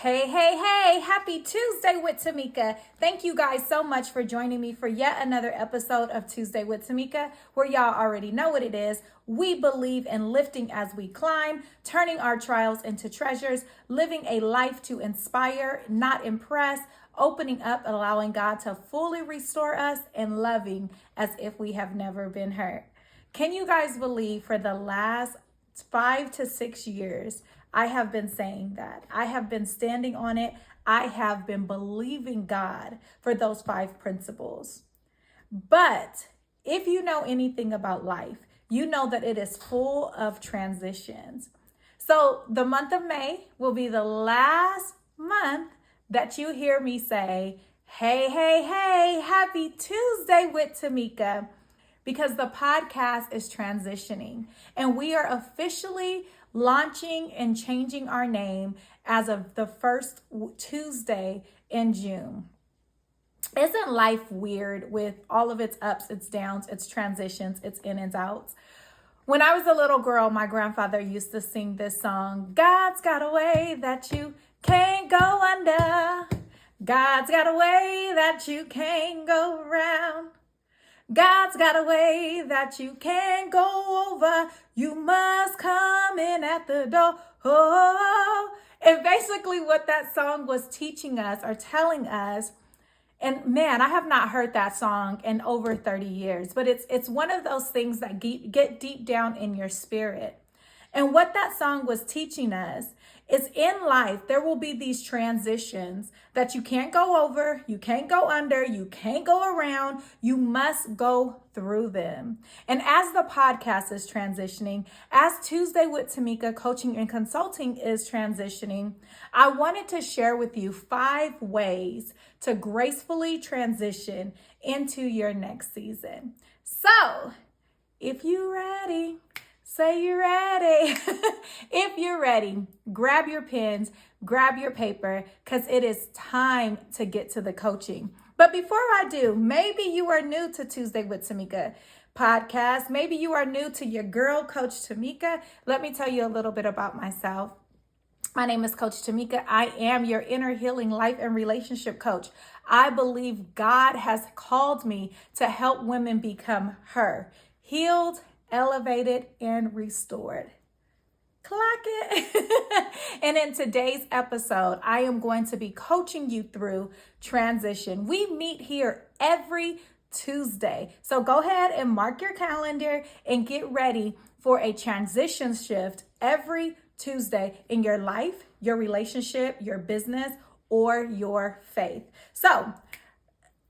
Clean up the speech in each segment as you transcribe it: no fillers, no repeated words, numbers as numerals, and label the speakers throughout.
Speaker 1: Hey, happy Tuesday with Tamika. Thank you guys so much for joining me for yet another episode of Tuesday with Tamika, where y'all already know what it is. We believe in lifting as we climb, turning our trials into treasures, living a life to inspire, not impress, opening up, allowing God to fully restore us, and loving as if we have never been hurt. Can you guys believe for the last 5 to 6 years, I have been saying that. I have been standing on it. I have been believing God for those 5 principles. But if you know anything about life, you know that it is full of transitions. So the month of May will be the last month that you hear me say, hey, happy Tuesday with Tamika, because the podcast is transitioning and we are officially launching and changing our name as of the first Tuesday in June. Isn't life weird with all of its ups, its downs, its transitions, its in and outs? When I was a little girl, my grandfather used to sing this song, God's got a way that you can't go under. God's got a way that you can't go around. God's got a way that you can't go over. You must come in at the door. Oh. And basically what that song was teaching us or telling us, and man, I have not heard that song in over 30 years, but it's one of those things that get deep down in your spirit. And what that song was teaching us is in life, there will be these transitions that you can't go over, you can't go under, you can't go around, you must go through them. And as the podcast is transitioning, as Tuesday with Tamika Coaching and Consulting is transitioning, I wanted to share with you 5 ways to gracefully transition into your next season. So, if you're ready, say you're ready. If you're ready, grab your pens, grab your paper, because it is time to get to the coaching. But before I do, maybe you are new to Tuesday with Tamika podcast. Maybe you are new to your girl, Coach Tamika. Let me tell you a little bit about myself. My name is Coach Tamika. I am your inner healing life and relationship coach. I believe God has called me to help women become her, healed, elevated, and restored. Clock it. And in today's episode, I am going to be coaching you through transition. We meet here every Tuesday. So go ahead and mark your calendar and get ready for a transition shift every Tuesday in your life, your relationship, your business, or your faith. So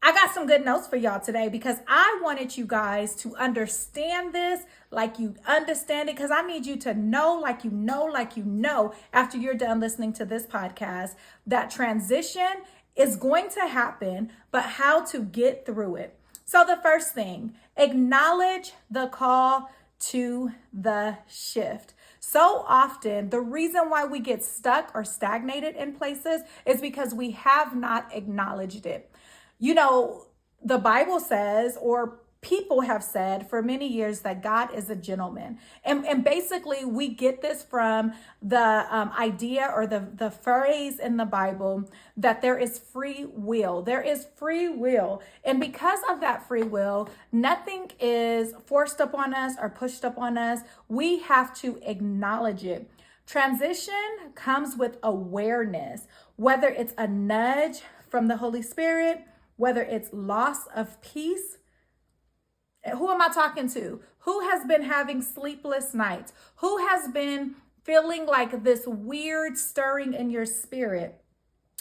Speaker 1: I got some good notes for y'all today because I wanted you guys to understand this like you understand it, because I need you to know like you know after you're done listening to this podcast that transition is going to happen, but how to get through it. So the first thing, acknowledge the call to the shift. So often, the reason why we get stuck or stagnated in places is because we have not acknowledged it. You know, the Bible says, or people have said for many years, that God is a gentleman. And basically, we get this from the idea or the phrase in the Bible that there is free will. There is free will. And because of that free will, nothing is forced upon us or pushed upon us. We have to acknowledge it. Transition comes with awareness, whether it's a nudge from the Holy Spirit, whether it's loss of peace. Who am I talking to? Who has been having sleepless nights? Who has been feeling like this weird stirring in your spirit?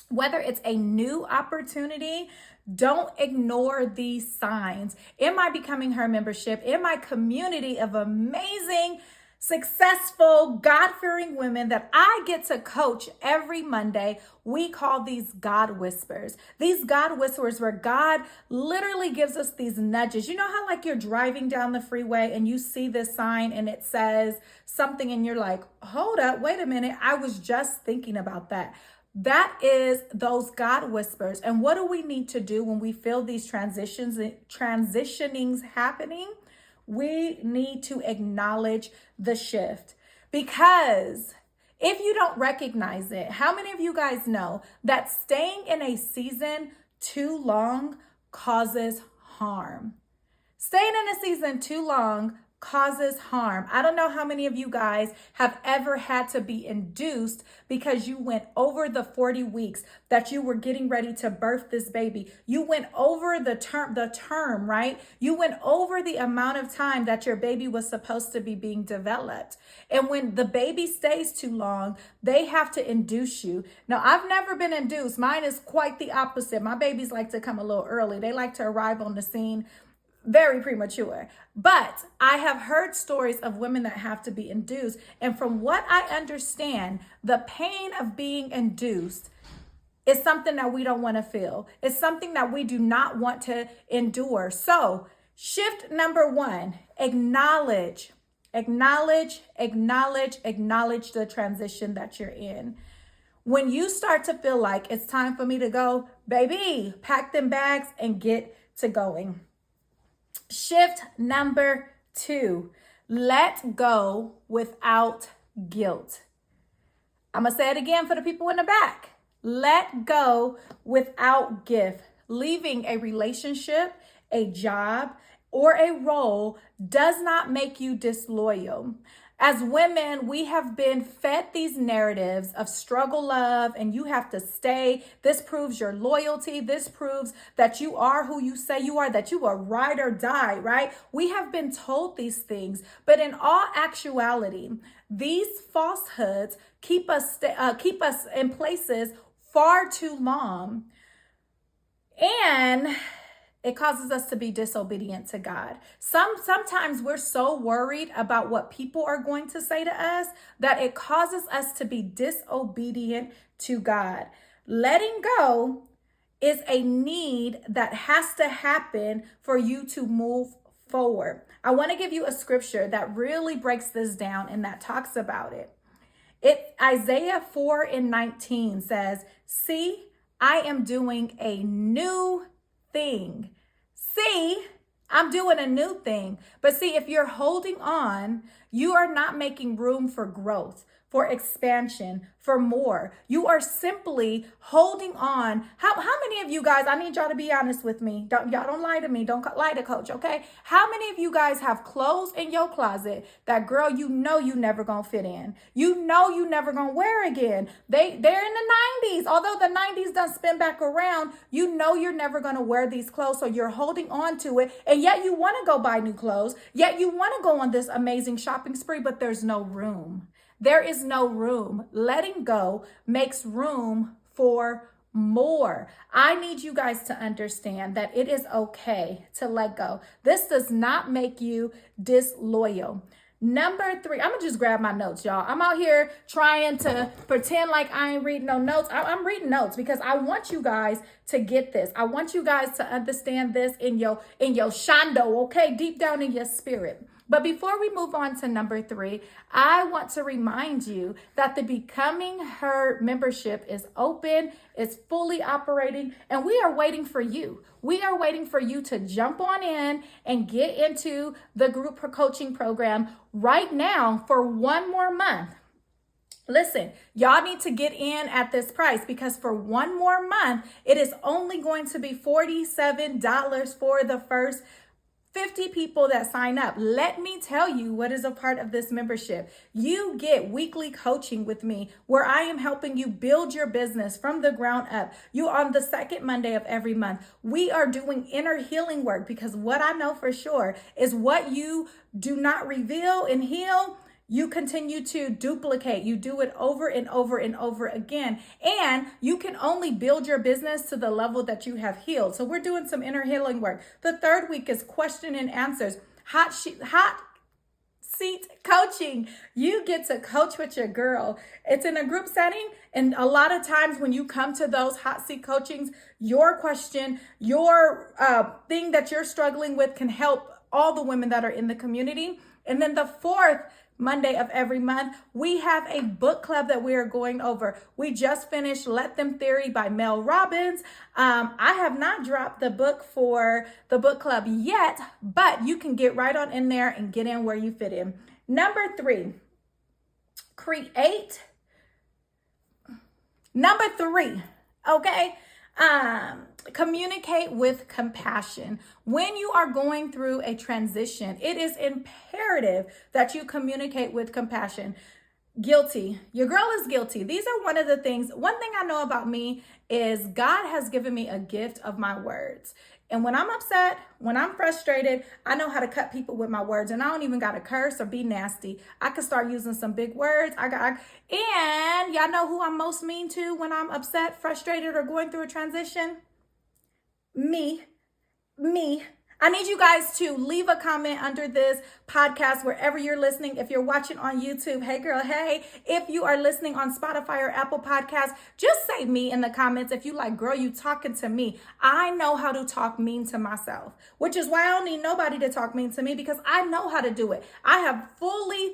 Speaker 1: Whether it's a new opportunity, don't ignore these signs. In my Becoming Her membership, in my community of amazing, successful, God-fearing women that I get to coach every Monday, we call these God whispers. These God whispers where God literally gives us these nudges. You know how like you're driving down the freeway and you see this sign and it says something and you're like, hold up, wait a minute, I was just thinking about that. That is those God whispers. And what do we need to do when we feel these transitionings happening? We need to acknowledge the shift, because If you don't recognize it, how many of you guys know that staying in a season too long causes harm? Staying in a season too long causes harm. I don't know how many of you guys have ever had to be induced because you went over the 40 weeks that you were getting ready to birth this baby. You went over the term, right? You went over the amount of time that your baby was supposed to be being developed. And when the baby stays too long, they have to induce you. Now, I've never been induced. Mine is quite the opposite. My babies like to come a little early. They like to arrive on the scene very premature. But I have heard stories of women that have to be induced. And from what I understand, the pain of being induced is something that we don't want to feel. It's something that we do not want to endure. So shift number 1, acknowledge the transition that you're in. When you start to feel like it's time for me to go, baby, pack them bags and get to going. Shift number 2, let go without guilt. I'm going to say it again for the people in the back. Let go without guilt. Leaving a relationship, a job, or a role does not make you disloyal. As women, we have been fed these narratives of struggle love and you have to stay. This proves your loyalty. This proves that you are who you say you are, that you are ride or die, right? We have been told these things, but in all actuality, these falsehoods keep us in places far too long. And it causes us to be disobedient to God. Sometimes we're so worried about what people are going to say to us that it causes us to be disobedient to God. Letting go is a need that has to happen for you to move forward. I want to give you a scripture that really breaks this down and that talks about it. Isaiah 4:19 says, "See, I am doing a new thing." See, I'm doing a new thing. But see, if you're holding on, you are not making room for growth, for expansion, for more. You are simply holding on. How many of you guys, I need y'all to be honest with me. Y'all don't lie to me. Don't lie to coach, okay? How many of you guys have clothes in your closet that, girl, you know you never gonna fit in? You know you never gonna wear again. They're in the 90s. Although the 90s done spin back around, you know you're never gonna wear these clothes, so you're holding on to it. And yet you wanna go buy new clothes. Yet you wanna go on this amazing shopping spree, but there's no room. There is no room. Letting go makes room for more. I need you guys to understand that it is okay to let go. This does not make you disloyal. Number 3, I'm gonna just grab my notes, y'all. I'm out here trying to pretend like I ain't reading no notes. I'm reading notes because I want you guys to get this. I want you guys to understand this in your shando, okay? Deep down in your spirit. But before we move on to number 3, I want to remind you that the Becoming Her membership is open, it's fully operating, and we are waiting for you. We are waiting for you to jump on in and get into the group coaching program right now for 1 more month. Listen, y'all need to get in at this price because for 1 more month, it is only going to be $47 for the first 50 people that sign up. Let me tell you what is a part of this membership. You get weekly coaching with me where I am helping you build your business from the ground up. You on the second Monday of every month. We are doing inner healing work because what I know for sure is what you do not reveal and heal, you continue to duplicate. You do it over and over and over again. And you can only build your business to the level that you have healed. So we're doing some inner healing work. The 3rd week is question and answers. Hot seat coaching. You get to coach with your girl. It's in a group setting. And a lot of times when you come to those hot seat coachings, your question, your thing that you're struggling with can help all the women that are in the community. And then the 4th Monday of every month, we have a book club that we are going over. We just finished Let Them Theory by Mel Robbins. I have not dropped the book for the book club yet, but you can get right on in there and get in where you fit in. Number 3, create Number 3, okay? Communicate with compassion. When you are going through a transition, it is imperative that you communicate with compassion. Guilty. Your girl is guilty. These are one of the things. One thing I know about me is God has given me a gift of my words. And when I'm upset, when I'm frustrated, I know how to cut people with my words. And I don't even got to curse or be nasty. I can start using some big words. And y'all know who I'm most mean to when I'm upset, frustrated, or going through a transition? Me. I need you guys to leave a comment under this podcast, wherever you're listening. If you're watching on YouTube, hey girl, hey. If you are listening on Spotify or Apple Podcasts, just say me in the comments. If you like, girl, you talking to me. I know how to talk mean to myself, which is why I don't need nobody to talk mean to me, because I know how to do it. I am fully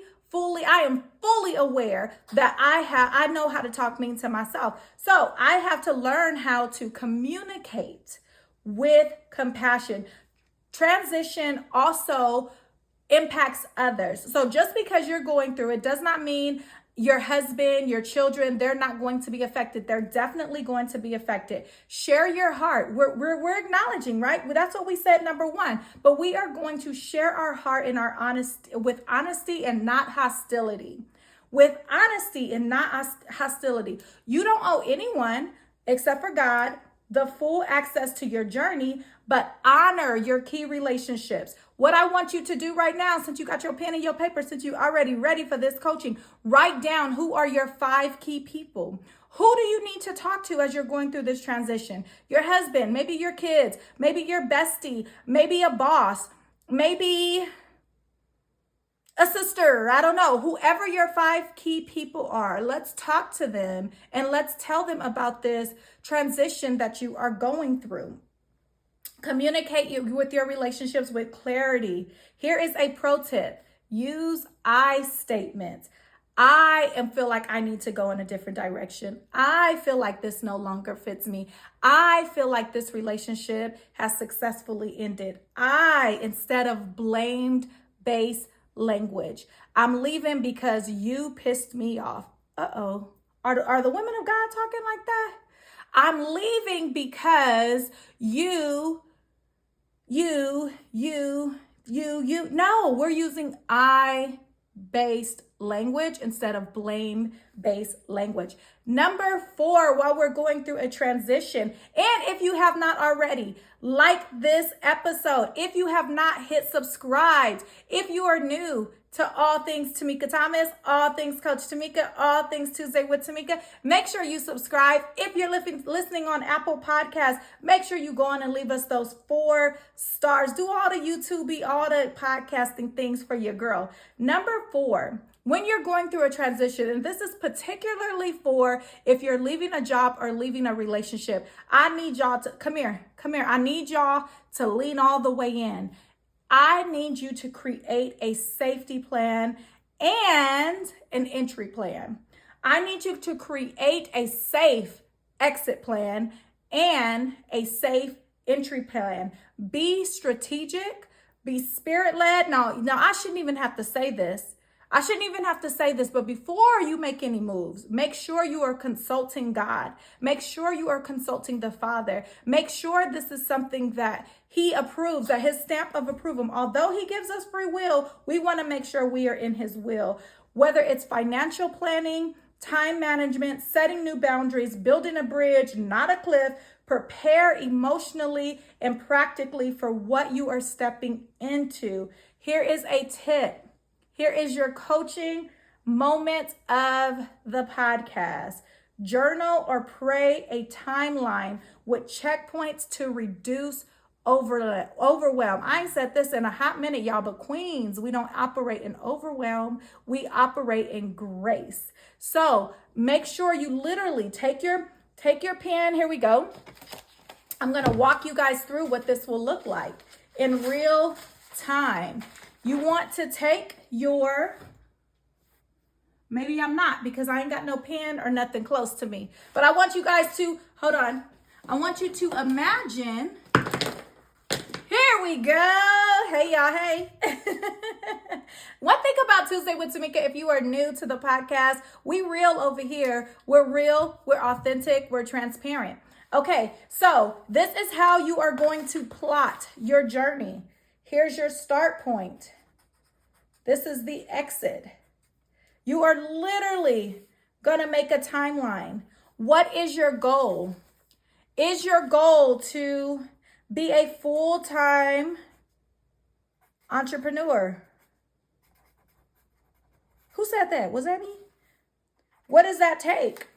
Speaker 1: aware that I know how to talk mean to myself. So I have to learn how to communicate with compassion. Transition also impacts others. So just because you're going through it does not mean your husband, your children, they're not going to be affected. They're definitely going to be affected. Share your heart. We're acknowledging, right? That's what we said, number 1. But we are going to share our heart and our with honesty and not hostility. With honesty and not hostility. You don't owe anyone except for God the full access to your journey, but honor your key relationships. What I want you to do right now, since you got your pen and your paper, since you're already ready for this coaching, write down who are your 5 key people. Who do you need to talk to as you're going through this transition? Your husband, maybe your kids, maybe your bestie, maybe a boss, maybe a sister, I don't know, whoever your 5 key people are, let's talk to them and let's tell them about this transition that you are going through. Communicate with your relationships with clarity. Here is a pro tip. Use I statements. I feel like I need to go in a different direction. I feel like this no longer fits me. I feel like this relationship has successfully ended. Instead of blamed-based language. I'm leaving because you pissed me off. Uh-oh. Are the women of God talking like that? I'm leaving because you. No, we're using I-based language instead of blame-based language. Number 4, while we're going through a transition, and if you have not already, like this episode. If you have not hit subscribe, if you are new to all things Tamika Thomas, all things Coach Tamika, all things Tuesday with Tamika, make sure you subscribe. If you're listening on Apple Podcasts, make sure you go on and leave us those 4 stars. Do all the YouTube, all the podcasting things for your girl. Number 4, when you're going through a transition, and this is particularly for if you're leaving a job or leaving a relationship, I need y'all to, come here. I need y'all to lean all the way in. I need you to create a safety plan and an entry plan. I need you to create a safe exit plan and a safe entry plan. Be strategic, be spirit-led. Now I shouldn't even have to say this. But before you make any moves, make sure you are consulting God. Make sure you are consulting the Father. Make sure this is something that He approves, that His stamp of approval. Although He gives us free will, we want to make sure we are in His will. Whether it's financial planning, time management, setting new boundaries, building a bridge, not a cliff, prepare emotionally and practically for what you are stepping into. Here is a tip. Here is your coaching moment of the podcast. Journal or pray a timeline with checkpoints to reduce overwhelm. I ain't said this in a hot minute, y'all, but queens, we don't operate in overwhelm. We operate in grace. So make sure you literally take your pen. Here we go. I'm going to walk you guys through what this will look like in real time. You want to take maybe I'm not because I ain't got no pen or nothing close to me. But I want you guys to, hold on. I want you to imagine, here we go. Hey, y'all. Hey. One thing about Tuesday with Tamika, if you are new to the podcast, we real over here. We're real, we're authentic, we're transparent. Okay, so this is how you are going to plot your journey. Here's your start point. This is the exit. You are literally going to make a timeline. What is your goal? Is your goal to be a full-time entrepreneur? Who said that? Was that me? What does that take?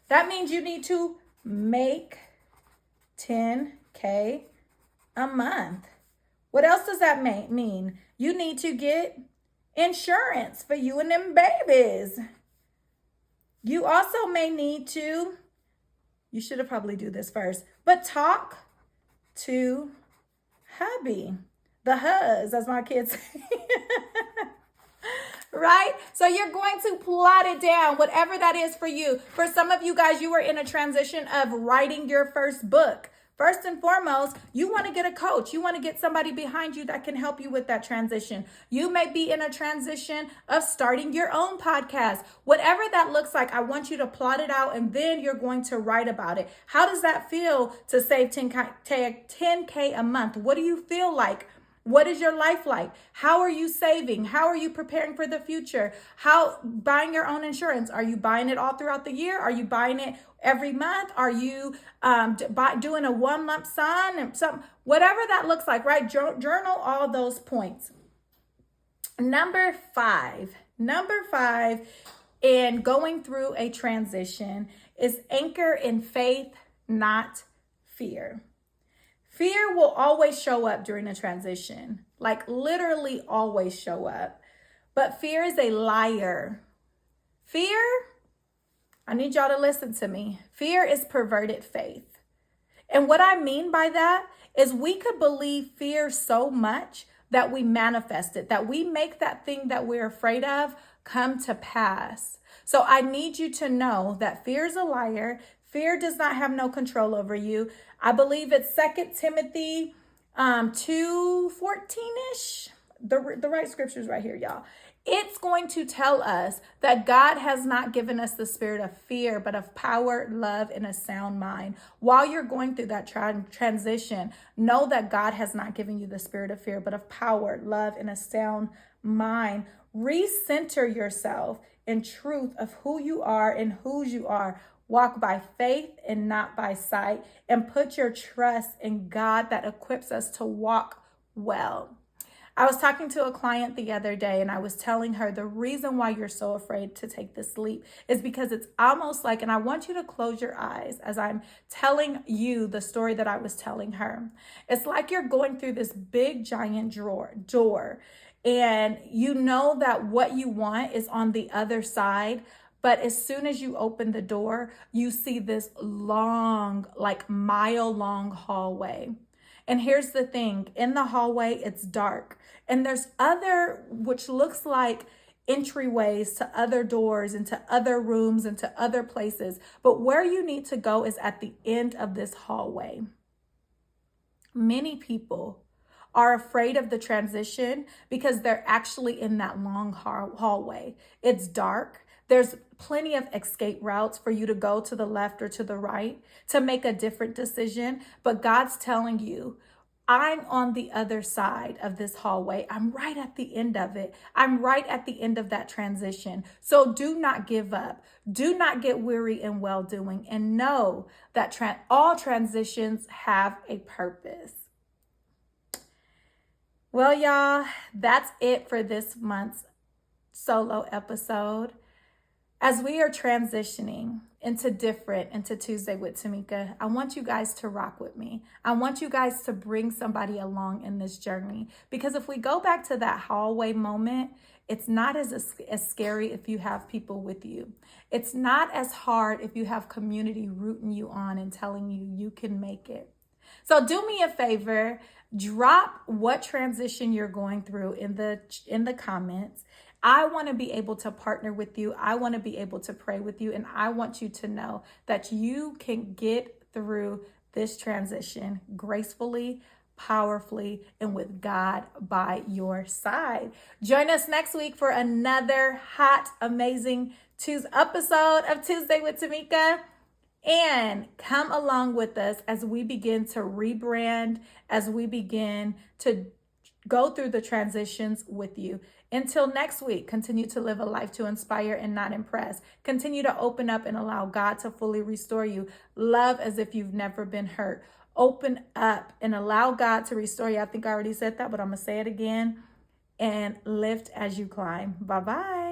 Speaker 1: That means you need to make 10K a month. What else does that mean? You need to get insurance for you and them babies. You also may need to, you should have probably do this first, but talk to hubby. The huzz, as my kids say. Right? So you're going to plot it down, whatever that is for you. For some of you guys, you are in a transition of writing your first book. First and foremost, you want to get a coach. You want to get somebody behind you that can help you with that transition. You may be in a transition of starting your own podcast. Whatever that looks like, I want you to plot it out and then you're going to write about it. How does that feel to save 10K a month? What do you feel like? What is your life like? How are you saving? How are you preparing for the future? How buying your own insurance? Are you buying it all throughout the year? Are you buying it every month? Are you doing a one lump sum and something? Whatever that looks like, right? Journal all those points. Number five in going through a transition is anchor in faith, not fear. Fear will always show up during a transition, like literally always show up. But fear is a liar. Fear, I need y'all to listen to me. Fear is perverted faith. And what I mean by that is we could believe fear so much that we manifest it, that we make that thing that we're afraid of come to pass. So I need you to know that fear is a liar. Fear does not have no control over you. I believe it's 2 Timothy 2:14-ish. The right scriptures right here, y'all. It's going to tell us that God has not given us the spirit of fear, but of power, love, and a sound mind. While you're going through that transition, know that God has not given you the spirit of fear, but of power, love, and a sound mind. Recenter yourself in truth of who you are and whose you are. Walk by faith and not by sight, and put your trust in God that equips us to walk well. I was talking to a client the other day and I was telling her the reason why you're so afraid to take this leap is because it's almost like, and I want you to close your eyes as I'm telling you the story that I was telling her. It's like you're going through this big giant door and you know that what you want is on the other side. But as soon as you open the door, you see this long, like mile-long hallway. And here's the thing, in the hallway, it's dark. And there's other, which looks like entryways to other doors, into other rooms, into other places. But where you need to go is at the end of this hallway. Many people are afraid of the transition because they're actually in that long hallway. It's dark. There's plenty of escape routes for you to go to the left or to the right to make a different decision. But God's telling you, I'm on the other side of this hallway. I'm right at the end of it. I'm right at the end of that transition. So do not give up. Do not get weary in well-doing, and know that all transitions have a purpose. Well, y'all, that's it for this month's solo episode. As we are transitioning into Tuesday with Tamika, I want you guys to rock with me. I want you guys to bring somebody along in this journey. Because if we go back to that hallway moment, it's not as scary if you have people with you. It's not as hard if you have community rooting you on and telling you you can make it. So do me a favor, drop what transition you're going through in the comments. I want to be able to partner with you. I want to be able to pray with you. And I want you to know that you can get through this transition gracefully, powerfully and with God by your side. Join us next week for another hot, amazing Tuesday episode of Tuesday with Tamika. And come along with us as we begin to rebrand, as we begin to go through the transitions with you. Until next week, continue to live a life to inspire and not impress. Continue to open up and allow God to fully restore you. Love as if you've never been hurt. Open up and allow God to restore you. I think I already said that, but I'm going to say it again. And lift as you climb. Bye-bye.